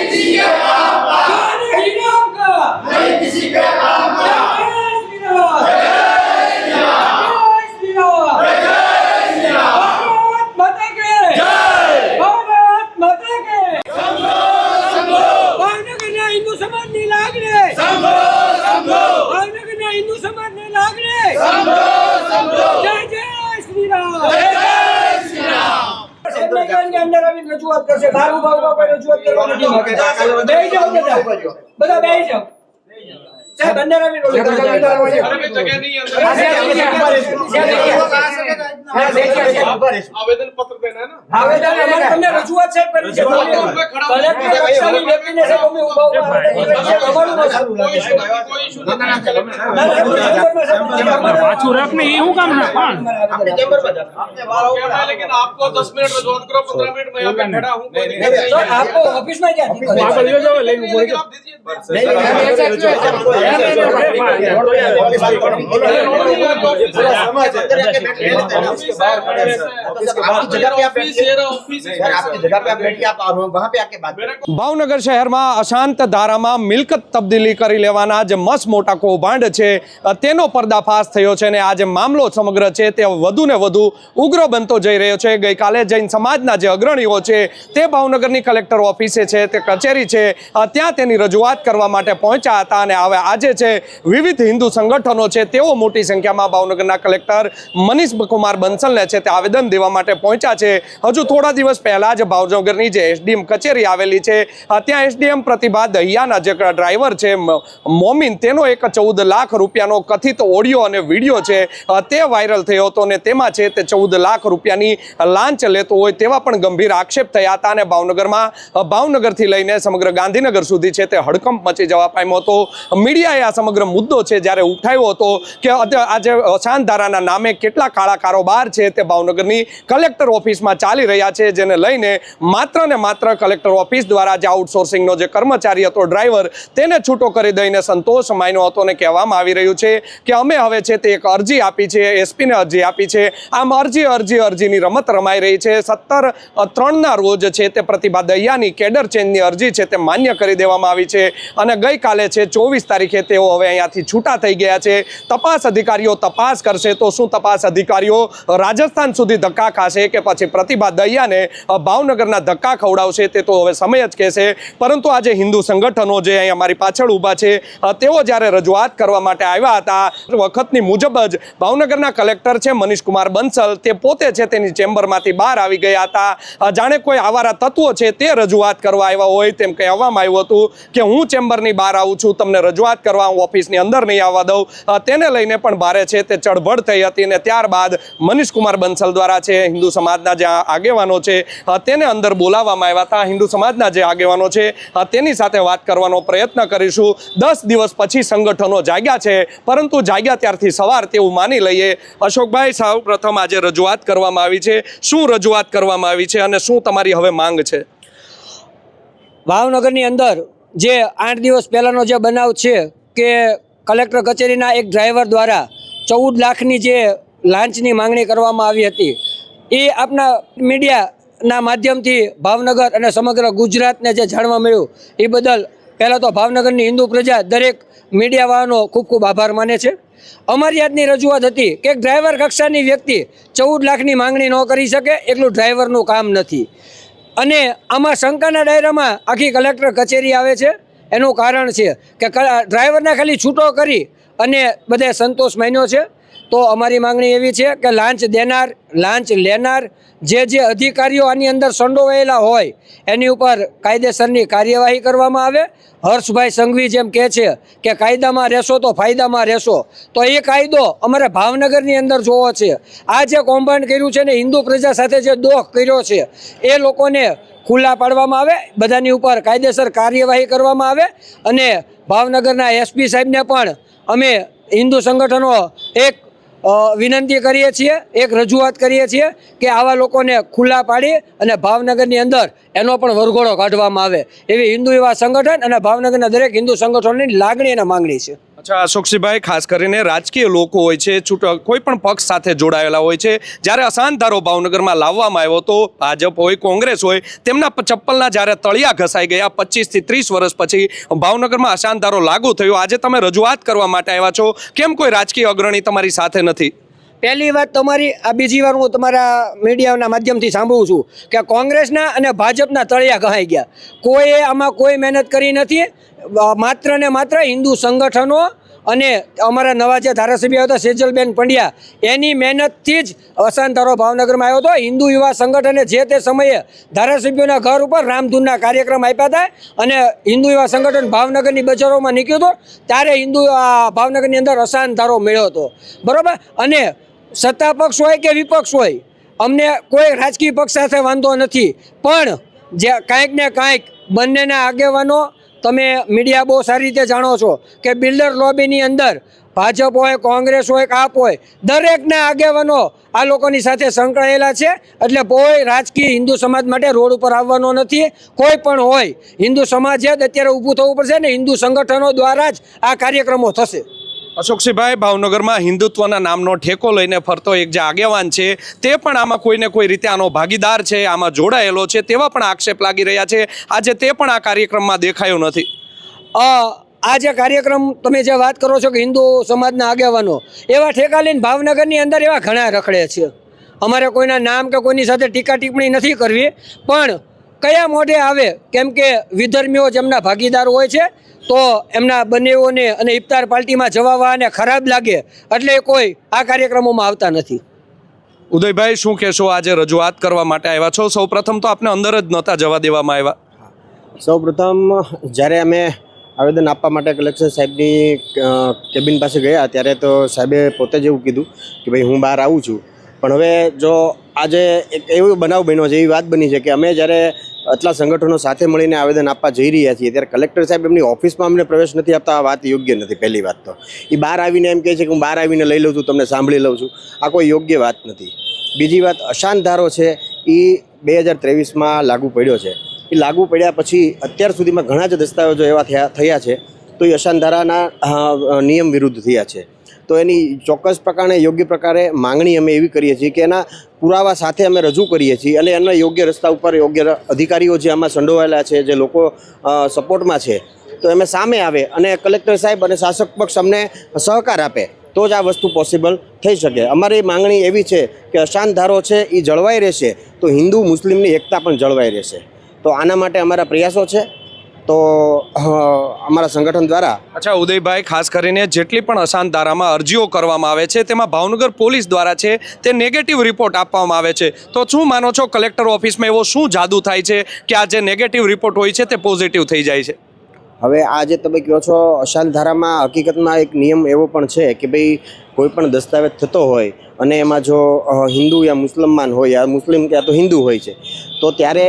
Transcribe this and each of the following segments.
किसी के काम का, नहीं नाम का, नहीं किसी के काम का। हिंदू समाज ने लागणे भावनगर हिंदू समाज ने लागणे जय जय श्री राम, जय जय श्री राम। के अंदर अभी रजूआत करશે બાર ઉભા કોઈ રજૂઆત કરવા નથી માંગતા બેહી જાઓ બધા બેહી જાઓ સાહેબ અંદર આવી રોલે अरे जगह नहीं है आवेदन पत्र देना है ना आवेदन हमारे તમને રજૂઆત સાહેબ કરી છે કલેક્ટર કક્ષાની વ્યક્તિને સાહેબ અમે ઉભા અમારું ન સારું લાગે कोई इशू नहीं पाछू रखने ये हूं काम ना कौन लेकिन आपको 10 मिनट रजूआत करो 15 मिनट में यहाँ पे खड़ा हूँ तो आपको ऑफिस में क्या दिक्कत है आप ले जाओ ले आप दीजिए ભાવનગર શહેરમાં અશાંત ધારામાં મિલકત તબદીલી કરી લેવાના જે મસ્ત મોટા કૌભાંડ છે તેનો પર્દાફાશ થયો છે અને આ જે મામલો સમગ્ર છે તે વધુ ને વધુ ઉગ્ર બનતો જઈ રહ્યો છે। ગઈકાલે જૈન સમાજના જે અગ્રણીઓ છે તે ભાવનગરની કલેક્ટર ઓફિસે છે તે કચેરી છે ત્યાં તેની રજૂઆત કરવા માટે પહોંચ્યા હતા અને હવે આજે છે વિવિધ હિન્દુ સંગઠનો છે તેઓ મોટી સંખ્યામાં ભાવનગરના કલેક્ટર મનીષ કુમાર બંસલને છે તે આવેદન દેવા માટે પહોંચ્યા છે। હજુ થોડા દિવસ પહેલાં જ ભાવનગરની જે એસડીએમ કચેરી આવેલી છે ત્યાં એસડીએમ પ્રતિભા દહિયાના જે ડ્રાઈવર છે મોમીન તેનો એક 14 લાખ રૂપિયાનો કથિત ઓડિયો અને વિડીયો છે તે વાયરલ થયો હતો અને તેમાં છે તે 14 લાખ રૂપિયાની લાંચ લેતો હોય તેવા પણ ગંભીર આક્ષેપ થયા હતા અને ભાવનગરથી લઈને સમગ્ર ગાંધીનગર સુધી છે તે હડકંપ મચી જવા પામ્યો હતો। મીડિયાએ આ સમગ્ર મુદ્દો છે જ્યારે ઉઠાવ્યો હતો કે આજે અશાંત ધારાના નામે કેટલા કાળા કારોબાર છે તે ભાવનગરની કલેક્ટર ઓફિસમાં ચાલી રહ્યા છે, જેને લઈને માત્ર ને માત્ર કલેક્ટર ઓફિસ દ્વારા જે આઉટસોર્સિંગનો જે કર્મચારી હતો ડ્રાઈવર તેને છૂટો કરી દઈને સંતોષ માન્યો હતો અને કહેવામાં આવી રહ્યું છે કે અમે હવે છે તે એક અરજી આપી છે, એસપીને અરજી આપી છે। આમ અરજીની રમત રમાઈ રહી છે। 17/3 રોજ છે તે પ્રતિભા દહિયાની કેડર ચેન્જની અરજી છે તે માન્ય કરી દેવામાં આવી છે અને ગઈકાલે છે 24 તારીખે તેઓ હવે અહીંયાથી છૂટા થઈ ગયા છે। તપાસ અધિકારીઓ તપાસ કરશે તો શું તપાસ અધિકારીઓ રાજસ્થાન સુધી ધક્કા ખાશે કે પછી પ્રતિભા દહિયાને ભાવનગરના ધક્કા ખવડાવશે તે તો હવે સમય જ કહેશે। પરંતુ આજે હિન્દુ સંગઠનો જે અહીં અમારી પાછળ ઊભા છે તેઓ જ્યારે રજૂઆત કરવા માટે આવ્યા હતા વખતની મુજબ જ ભાવનગરના કલેક્ટર છે મનીષ કુમાર બંસલ તે પોતે છે તેની ચેમ્બરમાંથી બહાર આવી ગયા હતા। જાણે કોઈ આવારા તત્વો છે તે રજૂઆત કરવા આવ્યા હોય તેમ કહેવામાં આવ્યું હતું કે હું ચેમ્બરની બહાર આવું છું, તમને રજૂઆત કરવા હું ઓફિસની અંદર નહીં આવવા દઉં। તેને લઈને પણ ભારે છે તે ચળભળ થઈ હતી અને ત્યારબાદ મનીષ કુમાર બંસલ દ્વારા છે હિન્દુ સમાજના જે આગેવાનો છે તેને અંદર બોલાવવામાં આવ્યા હતા। હિન્દુ સમાજના જે આગેવાનો છે તેની સાથે વાત કરવાનો પ્રયત્ન કરીશું। 10 દિવસ પછી સંગઠનો જાગ્યા છે, પરંતુ જાગ્યા ત્યારથી સવાર તેવું માની લઈએ। અશોકભાઈ, સૌ પ્રથમ આજે રજૂઆત કરવામાં આવી છે, શું રજૂઆત કરવામાં આવી છે અને શું તમારી હવે માંગ છે? ભાવનગરની અંદર જે 8 દિવસ પહેલાંનો જે બનાવ છે કે કલેક્ટર કચેરીના એક ડ્રાઈવર દ્વારા 14 લાખની જે લાંચની માંગણી કરવામાં આવી હતી એ આપના મીડિયાના માધ્યમથી ભાવનગર અને સમગ્ર ગુજરાતને જે જાણવા મળ્યું એ બદલ પહેલાં તો ભાવનગરની હિન્દુ પ્રજા દરેક મીડિયાવાળાનો ખૂબ ખૂબ આભાર માને છે। અમારી આજની રજૂઆત હતી કે ડ્રાઈવર કક્ષાની વ્યક્તિ 14 લાખની માંગણી ન કરી શકે એટલું ડ્રાઈવરનું કામ નથી અને આમાં શંકાના દાયરામાં આખી કલેક્ટર કચેરી આવે છે। એનું કારણ છે કે ડ્રાઈવરને ખાલી છૂટો કરી અને બધે સંતોષ માન્યો છે। તો અમારી માંગણી એવી છે કે લાંચ દેનાર, લાંચ લેનાર જે અધિકારીઓ આની અંદર સંડોવાયેલા હોય એની ઉપર કાયદેસરની કાર્યવાહી કરવામાં આવે। હર્ષભાઈ સંઘવી જેમ કહે છે કે કાયદામાં રહેશો તો ફાયદામાં રહેશો, તો એ કાયદો અમારે ભાવનગરની અંદર જોવો છે। આ જે કૌભાંડ કર્યું છે ને હિન્દુ પ્રજા સાથે જે દોહ કર્યો છે એ લોકોને ખુલ્લા પાડવામાં આવે, બધાની ઉપર કાયદેસર કાર્યવાહી કરવામાં આવે અને ભાવનગરના એસપી સાહેબને પણ અમે હિન્દુ સંગઠનો એક વિનંતી કરીએ છીએ, એક રજૂઆત કરીએ છીએ કે આવા લોકોને ખુલ્લા પાડી અને ભાવનગરની અંદર એનો પણ વરઘોડો કાઢવામાં આવે એવી હિન્દુ યુવા સંગઠન અને ભાવનગરના દરેક હિન્દુ સંગઠનોની લાગણી અને માંગણી છે। અચ્છા અશોકસિંહભાઈ, ખાસ કરીને રાજકીય લોકો હોય છે, કોઈ પણ પક્ષ સાથે જોડાયેલા હોય છે, જ્યારે અશાંત ધારો ભાવનગરમાં લાવવામાં આવ્યો તો ભાજપ હોય કોંગ્રેસ હોય તેમના ચપ્પલના જ્યારે તળિયા ઘસાઈ ગયા 25 થી 30 વર્ષ પછી ભાવનગરમાં અશાંત ધારો લાગુ થયો, આજે તમે રજૂઆત કરવા માટે આવ્યા છો, કેમ કોઈ રાજકીય અગ્રણી તમારી સાથે નથી? પહેલી વાત તમારી, આ બીજી વાર હું તમારા મીડિયાના માધ્યમથી સાંભળું છું કે કોંગ્રેસના અને ભાજપના તળિયા ઘસાઈ ગયા. કોઈએ આમાં કોઈ મહેનત કરી નથી. માત્ર ને માત્ર હિન્દુ સંગઠનો અને અમારા નવા જે ધારાસભ્ય હતા સેજલબેન પંડ્યા એની મહેનતથી જ અશાંત ધારો ભાવનગરમાં આવ્યો હતો. હિન્દુ યુવા સંગઠને જે તે સમયે ધારાસભ્યોના ઘર ઉપર રામધૂનના કાર્યક્રમ આપ્યા હતા અને હિન્દુ યુવા સંગઠન ભાવનગરની બજારોમાં નીકળ્યું હતું ત્યારે ભાવનગરની અંદર અશાંત ધારો મળ્યો હતો. બરાબર. અને સત્તા પક્ષ હોય કે વિપક્ષ હોય, અમને કોઈ રાજકીય પક્ષ સાથે વાંધો નથી, પણ જે કાંઈક ને કાંઈક બંનેના આગેવાનો, તમે મીડિયા બહુ સારી રીતે જાણો છો કે બિલ્ડર લોબીની અંદર ભાજપ હોય, કોંગ્રેસ હોય, કાપ હોય, દરેકના આગેવાનો આ લોકોની સાથે સંકળાયેલા છે. એટલે કોઈ રાજકીય હિન્દુ સમાજ માટે રોડ ઉપર આવવાનો નથી. કોઈ પણ હોય, હિન્દુ સમાજે જ અત્યારે ઊભું થવું પડશે ને હિન્દુ સંગઠનો દ્વારા જ આ કાર્યક્રમો થશે. અશોકસિંહભાઈ, ભાવનગરમાં હિન્દુત્વના નામનો ઠેકો લઈને ફરતો એક જે આગેવાન છે તે પણ આમાં કોઈને કોઈ રીતે આનો ભાગીદાર છે, આમાં જોડાયેલો છે, તેવા પણ આક્ષેપ લાગી રહ્યા છે. આજે તે પણ આ કાર્યક્રમમાં દેખાયો નથી. આ જે કાર્યક્રમ તમે જે વાત કરો છો કે હિન્દુ સમાજના આગેવાનો, એવા ઠેકા લઈને ભાવનગરની અંદર એવા ઘણા રખડે છે. અમારે કોઈના નામ કે કોઈની સાથે ટીકા ટિપ્પણી નથી કરવી, પણ કયા મોઢે આવે, કેમ કે વિધર્મીઓ જેમના ભાગીદાર હોય છે તો એમના બંનેઓને અને ઇફતાર પાર્ટીમાં જવાવાને ખરાબ લાગે એટલે કોઈ આ કાર્યક્રમોમાં આવતા નથી. ઉદયભાઈ, શું કહેશો? આજે રજૂઆત કરવા માટે આવ્યા છો. સૌપ્રથમ તો આપને અંદર જ નહોતા જવા દેવામાં આવ્યા. સૌપ્રથમ જ્યારે અમે આવેદન આપવા માટે કલેક્ટર સાહેબની કેબિન પાસે ગયા ત્યારે તો સાહેબે પોતે જ એવું કીધું કે ભાઈ હું બહાર આવું છું, પણ હવે જો આજે એક એવો બનાવ બન્યો છે, એવી વાત બની છે કે અમે જ્યારે આટલા સંગઠનો સાથે મળીને આવેદન આપવા જઈ રહ્યા છીએ ત્યારે કલેક્ટર સાહેબ એમની ઓફિસમાં અમને પ્રવેશ નથી આપતા. આ વાત યોગ્ય નથી. પહેલી વાત તો એ બહાર આવીને એમ કહે છે કે હું બહાર આવીને લઈ લઉં છું, તમને સાંભળી લઉં છું. આ કોઈ યોગ્ય વાત નથી. બીજી વાત, અશાંત ધારો છે એ 2023માં લાગુ પડ્યો છે. એ લાગુ પડ્યા પછી અત્યાર સુધીમાં ઘણા જ દસ્તાવેજો એવા થયા છે તો એ અશાંત ધારાના નિયમ વિરુદ્ધ થયા છે. તો એની ચોક્કસ પ્રકારે યોગ્ય પ્રકારે માંગણી અમે એવી કરીએ છીએ કે એના પુરાવા સાથે અમે રજૂ કરીએ છીએ અને એના યોગ્ય રસ્તા ઉપર યોગ્ય અધિકારીઓ જે આમાં સંડોવાયેલા છે, જે લોકો સપોર્ટમાં છે, તો એમ સામે આવે અને કલેક્ટર સાહેબ અને શાસક પક્ષ અમને સહકાર આપે તો જ આ વસ્તુ પોસિબલ થઈ શકે. અમારી માંગણી એવી છે કે અશાંત ધારો છે એ જળવાઈ રહેશે તો હિન્દુ મુસ્લિમની એકતા પણ જળવાઈ રહેશે. તો આના માટે અમારા પ્રયાસો છે. તો અમારા સંગઠન દ્વારા. અચ્છા ઉદયભાઈ, ખાસ કરીને જેટલી પણ અશાંત ધારામાં અરજીઓ કરવામાં આવે છે તેમાં ભાવનગર પોલીસ દ્વારા છે તે નેગેટિવ રિપોર્ટ આપવામાં આવે છે, તો શું માનો છો કલેક્ટર ઓફિસમાં એવો શું જાદુ થાય છે કે આ જે નેગેટિવ રિપોર્ટ હોય છે તે પોઝિટિવ થઈ જાય છે? હવે આ જે તમે કહો છો અશાંત ધારામાં હકીકતમાં એક નિયમ એવો પણ છે કે ભાઈ કોઈ પણ દસ્તાવેજ થતો હોય અને એમાં જો હિન્દુ યા મુસલમાન હોય, યા મુસ્લિમ યા તો હિન્દુ હોય છે, તો ત્યારે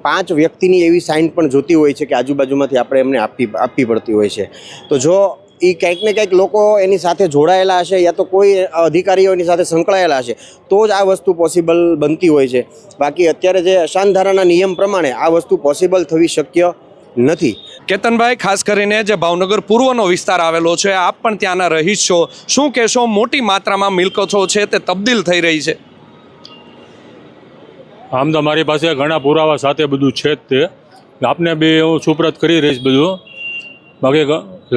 5 વ્યક્તિની એવી સાઇન પણ જોતી હોય છે કે આજુબાજુમાંથી આપણે એમને આપવી પડતી હોય છે. તો જો એ કંઈક ને કંઈક લોકો એની સાથે જોડાયેલા હશે યા તો કોઈ અધિકારીઓ એની સાથે સંકળાયેલા હશે તો જ આ વસ્તુ પોસિબલ બનતી હોય છે. બાકી અત્યારે જે અશાંત ધારાના નિયમ પ્રમાણે આ વસ્તુ પોસિબલ થવી શક્ય નથી. કેતનભાઈ, ખાસ કરીને જે ભાવનગર પૂર્વનો વિસ્તાર આવેલો છે, આપ પણ ત્યાંના રહીશ છો, શું કહેશો? મોટી માત્રામાં મિલકતો છે તે તબદીલ થઈ રહી છે. આમ તો મારી પાસે ઘણા પુરાવા સાથે બધું છે જ તે આપને બી હું સુપ્રત કરી રહીશ બધું. બાકી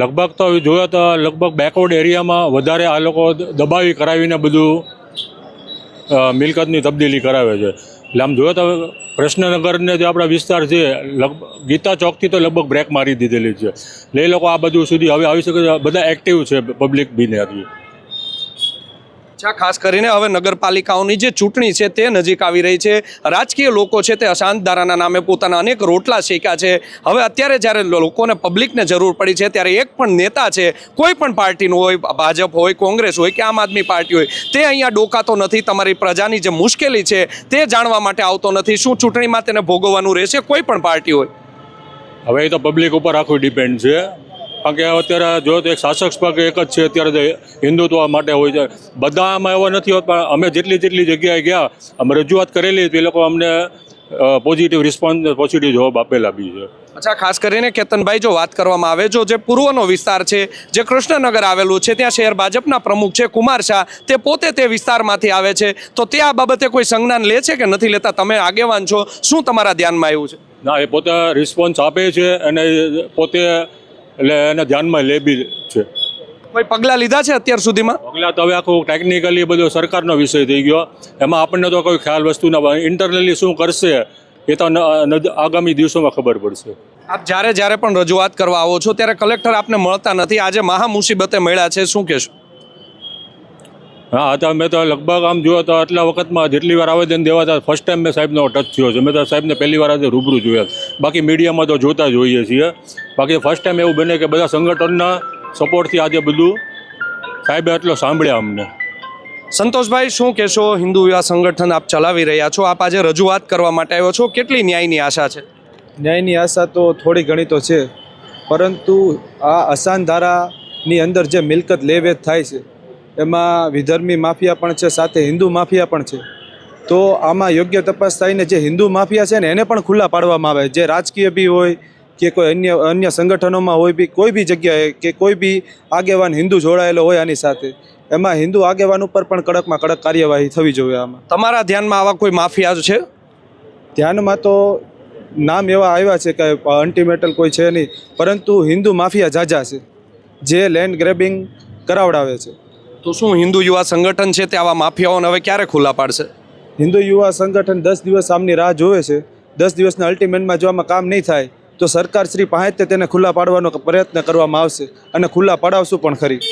લગભગ તો જોયો તો લગભગ બેકવર્ડ એરિયામાં વધારે આ લોકો દબાવી કરાવીને બધું મિલકતની તબદીલી કરાવે છે. એટલે આમ જોયો તો કૃષ્ણનગરને જે આપણા વિસ્તાર છે ગીતા ચોકથી તો લગભગ બ્રેક મારી દીધેલી છે. એટલે એ લોકો આ બધું સુધી હવે આવી શકે બધા એક્ટિવ છે પબ્લિક બીને હતી. અચ્છા, ખાસ કરીને હવે નગરપાલિકાઓની જે ચૂંટણી છે તે નજીક આવી રહી છે. રાજકીય લોકો છે તે અશાંત ધારાના નામે પોતાના અનેક રોટલા શેક્યા છે. હવે અત્યારે જ્યારે લોકોને પબ્લિકને જરૂર પડી છે ત્યારે એક પણ નેતા છે, કોઈ પણ પાર્ટીનું હોય, ભાજપ હોય, કોંગ્રેસ હોય કે આમ આદમી પાર્ટી હોય, તે અહીંયા ડોકાતો નથી. તમારી પ્રજાની જે મુશ્કેલી છે તે જાણવા માટે આવતો નથી. શું ચૂંટણીમાં તેને ભોગવવાનું રહેશે કોઈ પણ પાર્ટી હોય? હવે એ તો પબ્લિક ઉપર આખું ડિપેન્ડ છે. કારણ કે અત્યારે જો તો એક શાસક પક્ષ એક જ છે અત્યારે હિન્દુત્વ માટે હોય છે. બધા આમાં એવો નથી હોત, પણ અમે જેટલી જગ્યાએ ગયા અમે રજૂઆત કરેલી એ લોકો અમને પોઝિટિવ રિસ્પોન્સ, પોઝિટિવ જવાબ આપેલા બી છે. અચ્છા, ખાસ કરીને કેતનભાઈ જો વાત કરવામાં આવે જે પૂર્વનો વિસ્તાર છે, જે કૃષ્ણનગર આવેલું છે, ત્યાં શહેર ભાજપના પ્રમુખ છે કુમાર શાહ, તે પોતે તે વિસ્તારમાંથી આવે છે, તો તે આ બાબતે કોઈ સંજ્ઞાન લે છે કે નથી લેતા? તમે આગેવાન છો, શું તમારા ધ્યાનમાં આવ્યું છે? ના, એ પોતે રિસ્પોન્સ આપે છે અને પોતે એટલે એને ધ્યાનમાં લે બી છે. કોઈ પગલાં લીધા છે અત્યાર સુધીમાં? પગલાં તો હવે આખું ટેકનિકલી બધો સરકારનો વિષય થઈ ગયો, એમાં આપણને તો કોઈ ખ્યાલ વસ્તુ ના, ઇન્ટરનલી શું કરશે એ તો આગામી દિવસોમાં ખબર પડશે. આપ જ્યારે પણ રજૂઆત કરવા આવો છો ત્યારે કલેક્ટર આપને મળતા નથી, આજે મહા મુસીબતે મળ્યા છે, શું કહેશો? હા, તો મેં તો લગભગ આમ જોયો તો આટલા વખતમાં જેટલી વાર આવેદન દેવા હતા, ફર્સ્ટ ટાઈમ મેં સાહેબનો ટચ થયો છે. મેં તો સાહેબને પહેલી વાર આજે રૂબરૂ જોયા, બાકી મીડિયામાં તો જોતા જ હોઈએ છીએ. બાકી ફર્સ્ટ ટાઈમ એવું બને કે બધા સંગઠનના સપોર્ટથી આજે બધું સાહેબે એટલો સાંભળ્યા અમને. સંતોષભાઈ, શું કહેશો? હિન્દુ વિવાહ સંગઠન આપ ચલાવી રહ્યા છો, આપ આજે રજૂઆત કરવા માટે આવ્યો છો, કેટલી ન્યાયની આશા છે? ન્યાયની આશા તો થોડી ઘણી તો છે, પરંતુ આ અસાન ધારાની અંદર જે મિલકત લે વેચ થાય છે એમાં વિધર્મી માફિયા પણ છે, સાથે હિન્દુ માફિયા પણ છે. તો આમાં યોગ્ય તપાસ થઈને જે હિન્દુ માફિયા છે ને એને પણ ખુલ્લા પાડવામાં આવે, જે રાજકીય બી હોય કે કોઈ અન્ય સંગઠનોમાં હોય બી, કોઈ બી જગ્યાએ કે કોઈ બી આગેવાન હિન્દુ જોડાયેલો હોય આની સાથે, એમાં હિન્દુ આગેવાન ઉપર પણ કડકમાં કડક કાર્યવાહી થવી જોઈએ. આમાં તમારા ધ્યાનમાં આવા કોઈ માફિયા છે? ધ્યાનમાં તો નામ એવા આવ્યા છે કે અલ્ટિમેટલ કોઈ છે નહીં, પરંતુ હિન્દુ માફિયા ઝાઝા છે જે લેન્ડ ગ્રેબિંગ કરાવડાવે છે. તો શું હિન્દુ યુવા સંગઠન છે તે આવા માફિયાઓને હવે ક્યારે ખુલ્લા પાડશે? હિન્દુ યુવા સંગઠન 10 દિવસ આમની રાહ જોવે છે. 10 દિવસના અલ્ટિમેટમાં જો આમાં કામ નહીં થાય તો સરકાર શ્રી પાસે તેને ખુલ્લા પાડવાનો પ્રયત્ન કરવામાં આવશે અને ખુલ્લા પડાવશું પણ ખરી.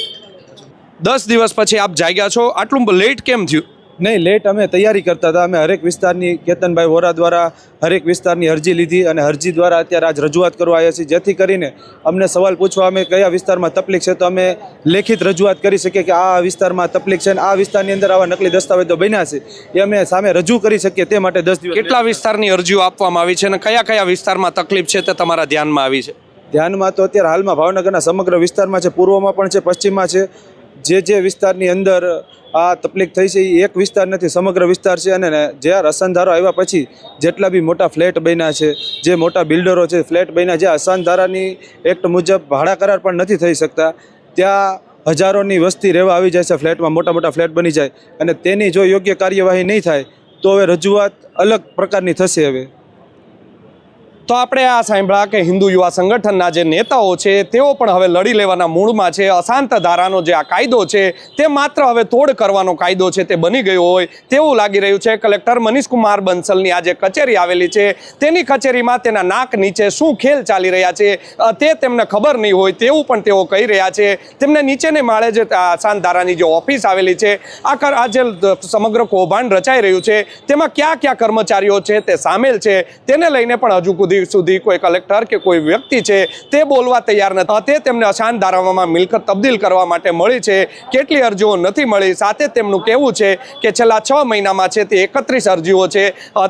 10 દિવસ પછી આપ જાગ્યા છો, આટલું લેટ કેમ થયું? નહીં, લેટ અમે તૈયારી કરતા હતા. અમે હરેક વિસ્તારની, કેતનભાઈ વોરા દ્વારા હરેક વિસ્તારની અરજી લીધી અને અરજી દ્વારા અત્યારે આજ રજૂઆત કરવા આવ્યા છીએ, જેથી કરીને અમને સવાલ પૂછવા અમે કયા વિસ્તારમાં તકલીફ છે તો અમે લેખિત રજૂઆત કરી શકીએ કે આ વિસ્તારમાં તકલીફ છે અને આ વિસ્તારની અંદર આવા નકલી દસ્તાવેજો બન્યા છે, એ અમે સામે રજૂ કરી શકીએ. તે માટે 10 દિવસ. કેટલા વિસ્તારની અરજીઓ આપવામાં આવી છે અને કયા કયા વિસ્તારમાં તકલીફ છે તે તમારા ધ્યાનમાં આવી છે? ધ્યાનમાં તો અત્યારે હાલમાં ભાવનગરના સમગ્ર વિસ્તારમાં છે, પૂર્વમાં પણ છે, પશ્ચિમમાં છે. જે વિસ્તારની અંદર આ તકલીફ થઈ છે એ એક વિસ્તાર નથી, સમગ્ર વિસ્તાર છે. અને જ્યાં અસાનધારો આવ્યા પછી જેટલા બી મોટા ફ્લેટ બન્યા છે, જે મોટા બિલ્ડરો છે, ફ્લેટ બન્યા, જે અસાનધારાની એક્ટ મુજબ ભાડા કરાર પણ નથી થઈ શકતા, ત્યાં હજારોની વસ્તી રહેવા આવી જાય છે ફ્લેટમાં, મોટા મોટા ફ્લેટ બની જાય, અને તેની જો યોગ્ય કાર્યવાહી નહીં થાય તો હવે રજૂઆત અલગ પ્રકારની થશે. હવે તો આપણે આ સાંભળ્યા કે હિન્દુ યુવા સંગઠનના જે નેતાઓ છે તેઓ પણ હવે લડી લેવાના મૂડમાં છે. અશાંત ધારાનો જે આ કાયદો છે તે માત્ર હવે તોડ કરવાનો કાયદો છે તે બની ગયો હોય તેવું લાગી રહ્યું છે. કલેક્ટર મનીષકુમાર બંસલની આ જે કચેરી આવેલી છે તેની કચેરીમાં તેના નાક નીચે શું ખેલ ચાલી રહ્યા છે તે તેમને ખબર નહીં હોય તેવું પણ તેઓ કહી રહ્યા છે. તેમને નીચેને માળે જે અશાંત ધારાની જે ઓફિસ આવેલી છે, આ જે સમગ્ર કૌભાંડ રચાઈ રહ્યું છે તેમાં કયા કયા કર્મચારીઓ છે તે સામેલ છે તેને લઈને પણ હજુ સુધી કોઈ કલેક્ટર કે કોઈ વ્યક્તિ છે તે બોલવા તૈયાર નથી. તે તેમને અશાંત ધારામાં મિલકત તબદીલ કરવા માટે મળી છે, કેટલી અરજીઓ નથી મળી. સાથે તેમનું કહેવું છે કે છેલ્લા 6 મહિનામાં છે તે 31 અરજીઓ છે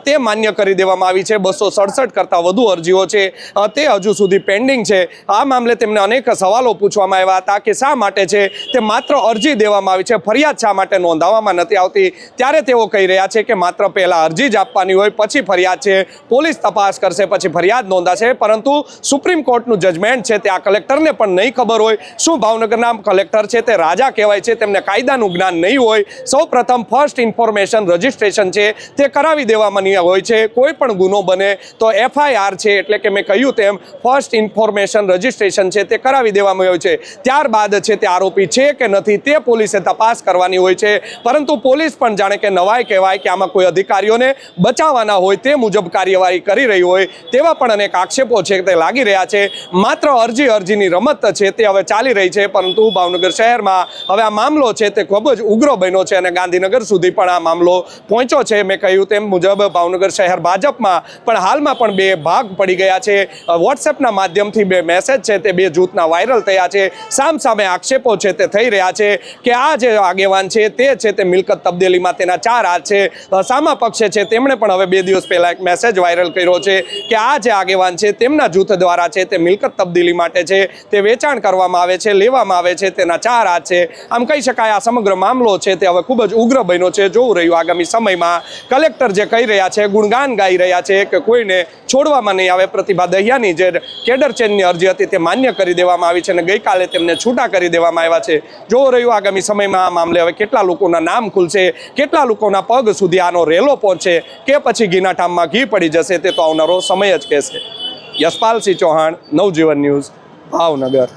તે માન્ય કરી દેવામાં આવી છે. 267 કરતાં વધુ અરજીઓ છે તે હજુ સુધી પેન્ડિંગ છે. આ મામલે તેમને અનેક સવાલો પૂછવામાં આવ્યા હતા કે શા માટે છે તે માત્ર અરજી દેવામાં આવી છે, ફરિયાદ શા માટે નોંધાવવામાં નથી આવતી. ત્યારે તેઓ કહી રહ્યા છે કે માત્ર પહેલાં અરજી જ આપવાની હોય, પછી ફરિયાદ છે, પોલીસ તપાસ કરશે, પછી ફરિયાદ નોંધાશે. પરંતુ સુપ્રીમ કોર્ટનું જજમેન્ટ છે તે આ કલેક્ટરને પણ નહીં ખબર હોય. શું ભાવનગરના કલેક્ટર છે તે રાજા કહેવાય છે, તેમને કાયદાનું જ્ઞાન નહીં હોય. સૌ પ્રથમ ફર્સ્ટ ઇન્ફોર્મેશન રજિસ્ટ્રેશન છે તે કરાવી દેવામાં હોય છે. કોઈ પણ ગુનો બને તો FIR છે, એટલે કે મેં કહ્યું તેમ ફર્સ્ટ ઇન્ફોર્મેશન રજિસ્ટ્રેશન છે તે કરાવી દેવામાં હોય છે. ત્યારબાદ છે તે આરોપી છે કે નથી તે પોલીસે તપાસ કરવાની હોય છે. પરંતુ પોલીસ પણ જાણે કે નવાઈ કહેવાય કે આમાં કોઈ અધિકારીઓને બચાવવાના હોય તે મુજબ કાર્યવાહી કરી રહી હોય તેવા પણ અનેક આક્ષેપો છે તે લાગી રહ્યા છે. માત્ર અરજીની રમત છે તે હવે ચાલી રહી છે. પરંતુ ભાવનગર શહેરમાં હવે આ મામલો છે તે ખૂબ જ ઉગ્ર બન્યો છે અને ગાંધીનગર સુધી પણ આ મામલો પહોંચ્યો છે. મેં કહ્યું તેમ મુજબ ભાવનગર શહેર ભાજપમાં પણ હાલમાં પણ 2 ભાગ પડી ગયા છે. વોટ્સએપના માધ્યમથી 2 મેસેજ છે તે 2 જૂથના વાયરલ થયા છે. સામે આક્ષેપો છે તે થઈ રહ્યા છે કે આ જે આગેવાન છે તે મિલકત તબદીલીમાં તેના 4 હાથ છે. સામા પક્ષે છે તેમણે પણ હવે 2 દિવસ પહેલા એક મેસેજ વાયરલ કર્યો છે કે આ આ જે આગેવાન છે તેમના જૂથ દ્વારા છે તે મિલકત તબદીલી માટે છે તે વેચાણ કરવામાં આવે છે, લેવામાં આવે છે, તેના 4 હાથ છે. આમ કહી શકાય આ સમગ્ર મામલો છે તે હવે ખૂબ જ ઉગ્ર બન્યો છે. જોવું રહ્યું આગામી સમયમાં કલેક્ટર જે કહી રહ્યા છે, ગુણગાન ગાઈ રહ્યા છે કે કોઈને છોડવામાં નહીં આવે. પ્રતિભા દહિયાની જે કેડર ચેન્જની અરજી હતી તે માન્ય કરી દેવામાં આવી છે અને ગઈકાલે તેમને છૂટા કરી દેવામાં આવ્યા છે. જોવું રહ્યું આગામી સમયમાં આ મામલે હવે કેટલા લોકોના નામ ખુલશે, કેટલા લોકોના પગ સુધી આનો રેલો પહોંચે કે પછી ઘીના ઠામમાં ઘી પડી જશે તે તો આવનારો સમય જ કહેશે. યશપાલસિંહ ચૌહાણ, નવજીવન ન્યૂઝ, ભાવનગર.